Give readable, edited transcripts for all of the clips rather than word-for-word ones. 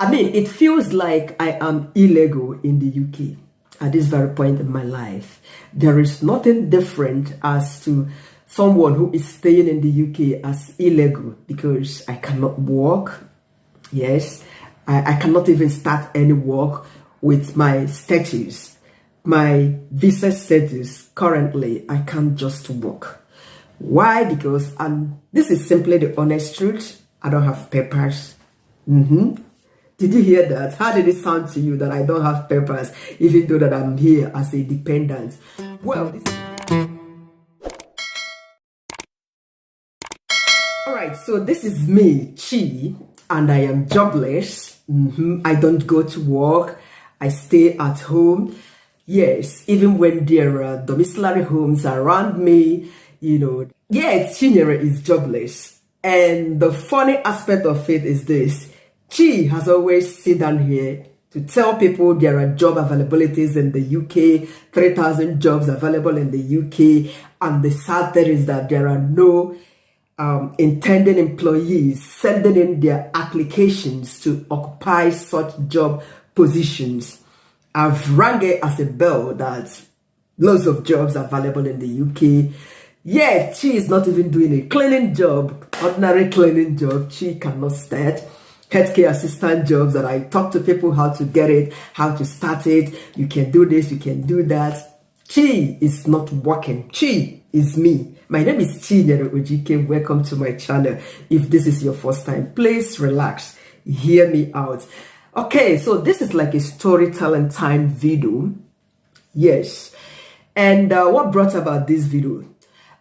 I mean, it feels like I am illegal in the UK at this very point in my life. There is nothing different as to someone who is staying in the UK as illegal because I cannot work. Yes, I cannot even start any work with my status. My visa status currently, I can't just work. Why? Because, and this is simply the honest truth, I don't have papers. Did you hear that? How did it sound to you that I don't have papers, even though that I'm here as a dependent? Well, all right, so this is me, Chi, and I am jobless. I don't go to work. I stay at home. Yes, even when there are domiciliary homes around me, you know. Yeah, Chinyere is jobless. And the funny aspect of it is this. Chi has always sit down here to tell people there are job availabilities in the UK, 3,000 jobs available in the UK. And the sad thing is that there are no intending employees sending in their applications to occupy such job positions. I've rang it as a bell that loads of jobs are available in the UK. Yeah, she is not even doing a cleaning job, ordinary cleaning job. She cannot start. Healthcare assistant jobs that I talk to people how to get it, how to start it. You can do this, you can do that. Chi is not working. Chi is me. My name is Chinyere Ojike. Welcome to my channel. If this is your first time, please relax. Hear me out. Okay, so this is like a storytelling time video. Yes. And what brought about this video?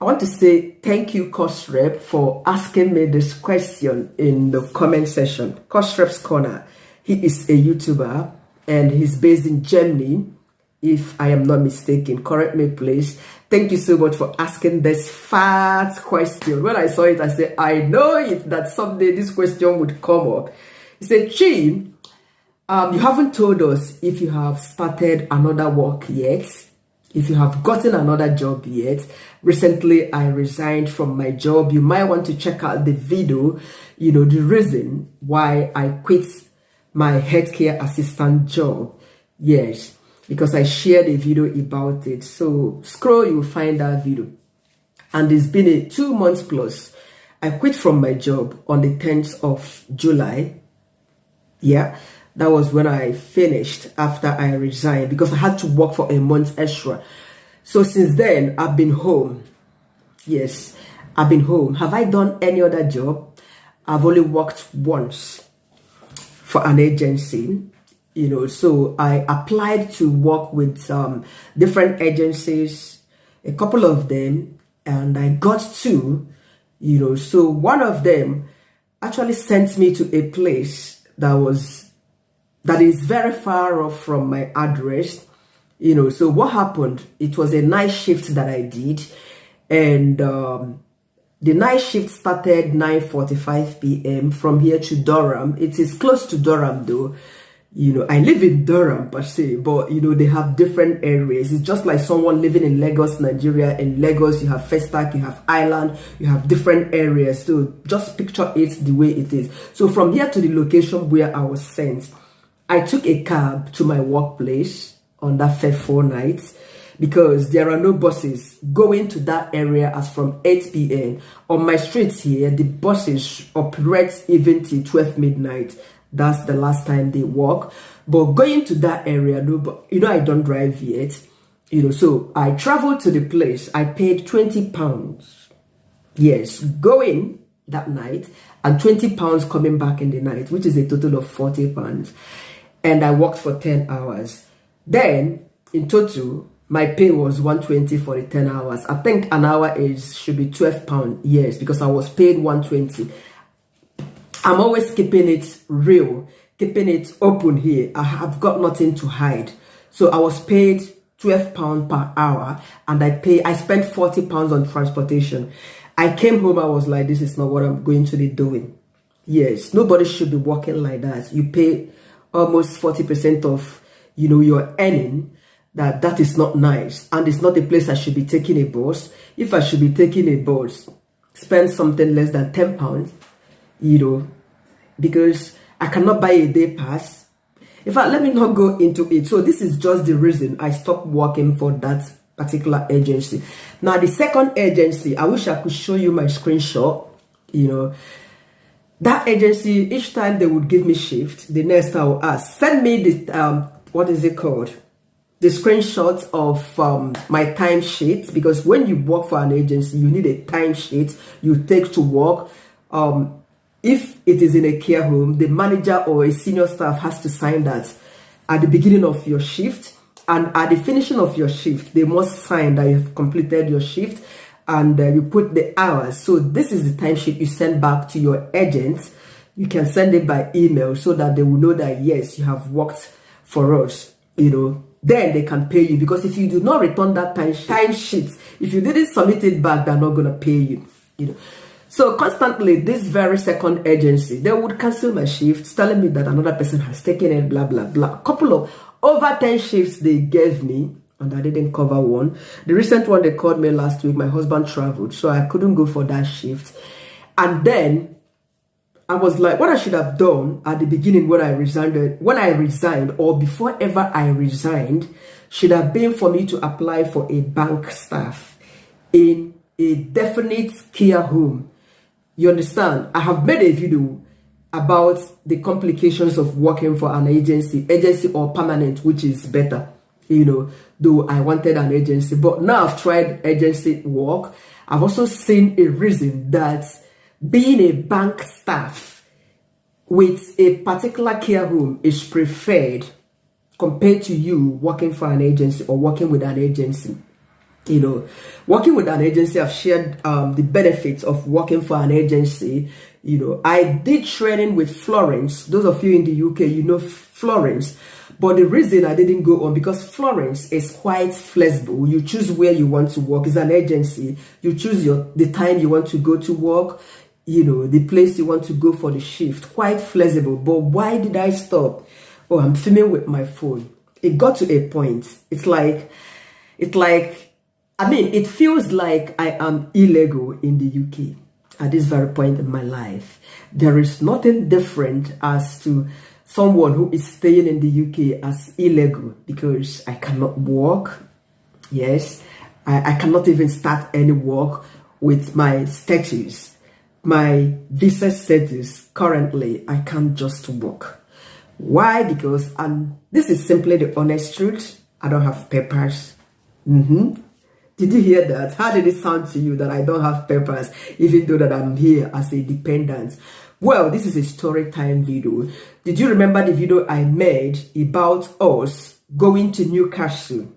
I want to say thank you, Cost Rep, for asking me this question in the comment section. Cost Rep's Corner. He is a YouTuber and he's based in Germany, if I am not mistaken. Correct me, please. Thank you so much for asking this fat question. When I saw it, I said, I know it that someday this question would come up. He said, Chi, you haven't told us if you have started another work yet, if you have gotten another job yet. Recently, I resigned from my job. You might want to check out the video, you know, the reason why I quit my healthcare assistant job. Yes, because I shared a video about it. So scroll, you'll find that video. And it's been a 2 months plus. I quit from my job on the 10th of July. Yeah. That was when I finished after I resigned because I had to work for a month extra. So since then, I've been home. Yes, I've been home. Have I done any other job? I've only worked once for an agency, you know. So I applied to work with different agencies, a couple of them, and I got two, you know. So one of them actually sent me to a place that is very far off from my address, you know. So what happened, it was a night shift that I did, and the night shift started 9:45 p.m. from here to Durham. It is close to Durham though, you know. I live in Durham per se, but you know, they have different areas. It's just like someone living in Lagos, Nigeria. In Lagos, you have Festac, you have Island, you have different areas. So just picture it the way it is. So from here to the location where I was sent, I took a cab to my workplace on that fateful night because there are no buses going to that area as from 8 p.m. On my streets here, the buses operate even till 12 midnight. That's the last time they work. But going to that area, no, but you know, I don't drive yet. You know, so I traveled to the place. I paid £20. Yes, going that night and £20 coming back in the night, which is a total of £40. And I worked for 10 hours. Then, in total, my pay was 120 for the 10 hours. I think an hour should be £12. Yes, because I was paid 120. I'm always keeping it real, keeping it open here. I have got nothing to hide. So I was paid £12 per hour, and I spent £40 on transportation. I came home, I was like, this is not what I'm going to be doing. Yes, nobody should be working like that. You pay almost 40% of, you know, your earning. That is not nice, and it's not a place I should be taking a bus. If I should be taking a bus, spend something less than £10, you know, because I cannot buy a day pass. In fact, let me not go into it. So this is just the reason I stopped working for that particular agency. Now, the second agency, I wish I could show you my screenshot. You know, that agency, each time they would give me shift, the next I will ask, send me the, what is it called? The screenshots of my timesheet, because when you work for an agency, you need a timesheet you take to work. If it is in a care home, the manager or a senior staff has to sign that at the beginning of your shift, and at the finishing of your shift, they must sign that you've completed your shift, and you put the hours. So this is the timesheet you send back to your agent. You can send it by email so that they will know that yes, you have worked for us, you know. Then they can pay you, because if you do not return that timesheet, if you didn't submit it back, they're not going to pay you, you know. So constantly, this very second agency, they would cancel my shifts, telling me that another person has taken it, blah, blah, blah. A couple of over 10 shifts they gave me, and I didn't cover one. The recent one, they called me last week. My husband traveled, so I couldn't go for that shift. And then I was like, what I should have done at the beginning when I resigned, or before ever I resigned, should have been for me to apply for a bank staff in a definite care home. You understand? I have made a video about the complications of working for an agency or permanent, which is better, you know, though I wanted an agency. But now I've tried agency work. I've also seen a reason that being a bank staff with a particular care home is preferred compared to you working for an agency or working with an agency. You know, working with an agency, I've shared the benefits of working for an agency. You know, I did training with Florence. Those of you in the UK, you know Florence. But the reason I didn't go on, because Florence is quite flexible. You choose where you want to work. It's an agency. You choose the time you want to go to work, you know, the place you want to go for the shift. Quite flexible. But why did I stop? Oh, I'm filming with my phone. It got to a point. It's like, I mean, it feels like I am illegal in the UK at this very point in my life. There is nothing different as to someone who is staying in the UK as illegal, because I cannot work. Yes, I cannot even start any work with my status, my visa status. Currently, I can't just work. Why? Because, and this is simply the honest truth, I don't have papers. Did you hear that? How did it sound to you that I don't have papers, even though that I'm here as a dependent? Well, this is a story time video. Did you remember the video I made about us going to Newcastle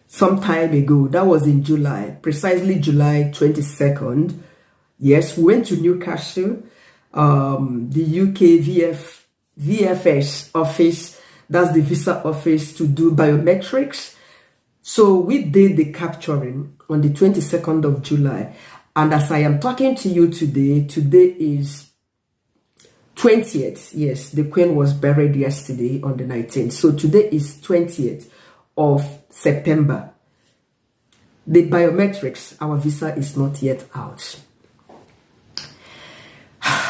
some time ago? That was in July, precisely July 22nd. Yes, we went to Newcastle, the UK VFS office, that's the visa office, to do biometrics. So we did the capturing on the 22nd of July. And as I am talking to you today, today is 20th. Yes, the Queen was buried yesterday on the 19th. So today is 20th of September. The biometrics, our visa is not yet out.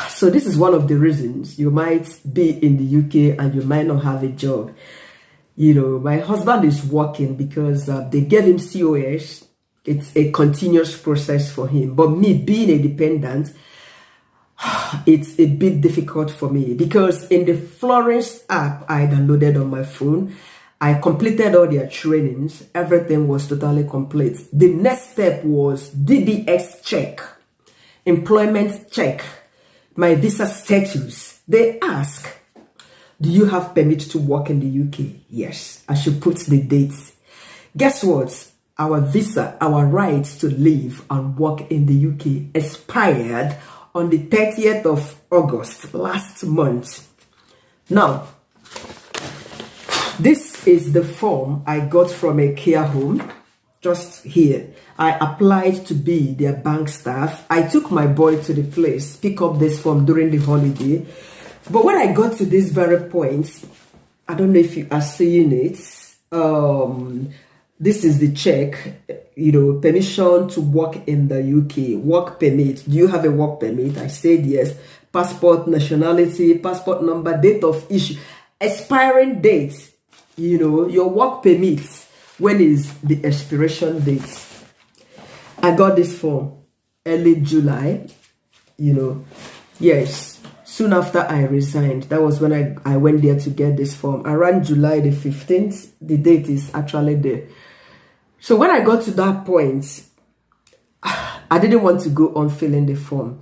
So this is one of the reasons you might be in the UK and you might not have a job. You know, my husband is working because they gave him COS. It's a continuous process for him. But me being a dependent, it's a bit difficult for me, because in the Florence app I downloaded on my phone, I completed all their trainings. Everything was totally complete. The next step was DBS check, employment check, my visa status. They ask, do you have permit to work in the UK? Yes, I should put the dates. Guess what? Our visa, our right to live and work in the UK expired on the 30th of August last month. Now, this is the form I got from a care home just here. I applied to be their bank staff. I took my boy to the place, pick up this form during the holiday. But when I got to this very point, I don't know if you are seeing it. This is the check, you know, permission to work in the UK, work permit. Do you have a work permit? I said yes. passport nationality, passport number, date of issue, expiring date, you know, your work permit, when is the expiration date. I got this form early July, you know, yes, soon after I resigned. That was when I went there to get this form. Around July the 15th, the date is actually there. So when I got to that point, I didn't want to go on filling the form,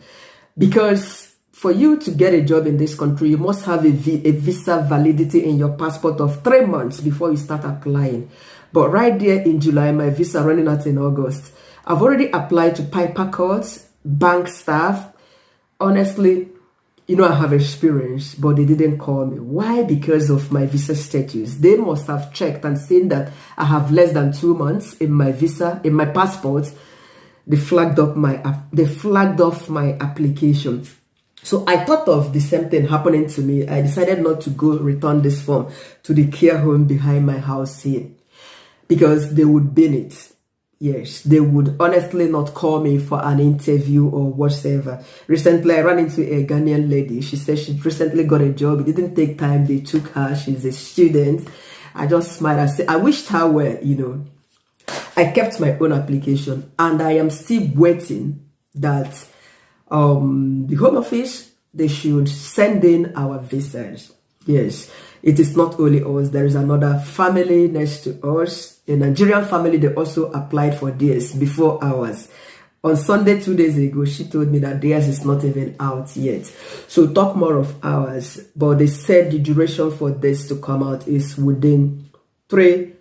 because for you to get a job in this country, you must have a visa validity in your passport of 3 months before you start applying. But right there in July, my visa running out in August. I've already applied to Piper Courts, bank staff. Honestly, you know, I have experience, but they didn't call me. Why? Because of my visa status. They must have checked and seen that I have less than 2 months in my visa, in my passport. They flagged off my application. So I thought of the same thing happening to me. I decided not to go return this form to the care home behind my house here, because they would bin it. Yes, they would honestly not call me for an interview or whatever. Recently, I ran into a Ghanaian lady. She said she recently got a job. It didn't take time. They took her. She's a student. I just smiled. I said, I wished her well, you know. I kept my own application, and I am still waiting that the Home Office, they should send in our visas. Yes, it is not only us. There is another family next to us, a Nigerian family. They also applied for theirs before ours. On Sunday, 2 days ago, she told me that theirs is not even out yet. So talk more of ours. But they said the duration for this to come out is within 3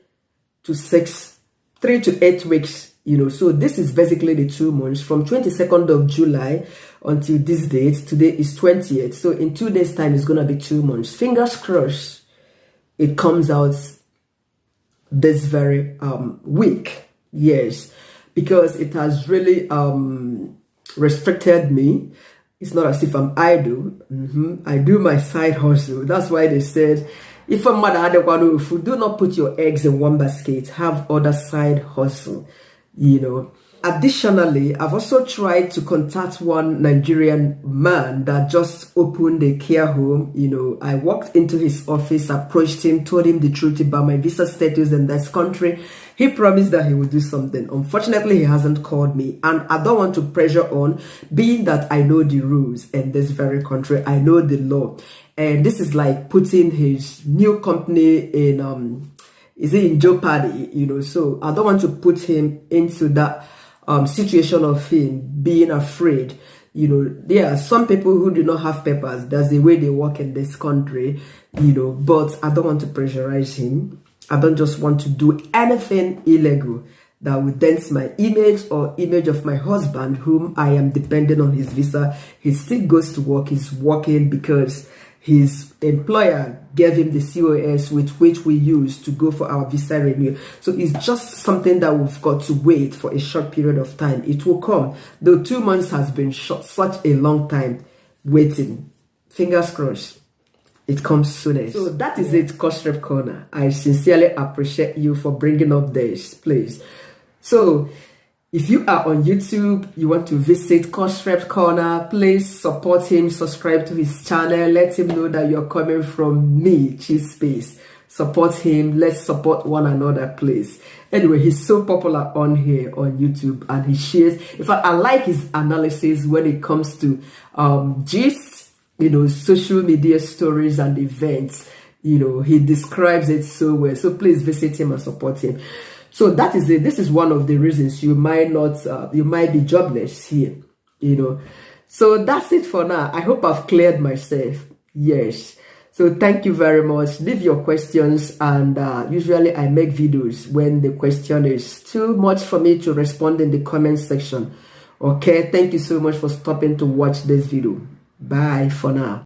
to 8 weeks. You know, so this is basically the 2 months from 22nd of July until this date. Today is 20th. So in 2 days time, it's going to be 2 months. Fingers crossed it comes out this very week. Yes, because it has really restricted me. It's not as if I'm idle. I do my side hustle. That's why they said, if a mother do not put your eggs in one basket, have other side hustle. You know, additionally, I've also tried to contact one Nigerian man that just opened a care home. You know, I walked into his office, approached him, told him the truth about my visa status in this country. He promised that he would do something. Unfortunately, he hasn't called me, and I don't want to pressure on, being that I know the rules in this very country. I know the law, and this is like putting his new company in is it in jeopardy, you know. So I don't want to put him into that situation of him being afraid. You know, there are some people who do not have papers. That's the way they work in this country, you know, but I don't want to pressurize him. I don't just want to do anything illegal that would dent my image or image of my husband, whom I am dependent on his visa. He still goes to work. He's working because his employer gave him the COS with which we use to go for our visa renewal. So it's just something that we've got to wait for a short period of time. It will come. Though 2 months has been such a long time waiting. Fingers crossed, it comes soonest. So that is it, Cost Rep Corner. I sincerely appreciate you for bringing up this, please. So if you are on YouTube, you want to visit Cost Rep Corner, please support him, subscribe to his channel, let him know that you're coming from me, Cheese Space. Support him, let's support one another, please. Anyway, he's so popular on here on YouTube, and he shares. In fact, I like his analysis when it comes to gist, you know, social media stories and events. You know, he describes it so well. So please visit him and support him. So that is it. This is one of the reasons you might not, you might be jobless here, you know. So that's it for now. I hope I've cleared myself. Yes. So thank you very much. Leave your questions, and usually I make videos when the question is too much for me to respond in the comment section. Okay. Thank you so much for stopping to watch this video. Bye for now.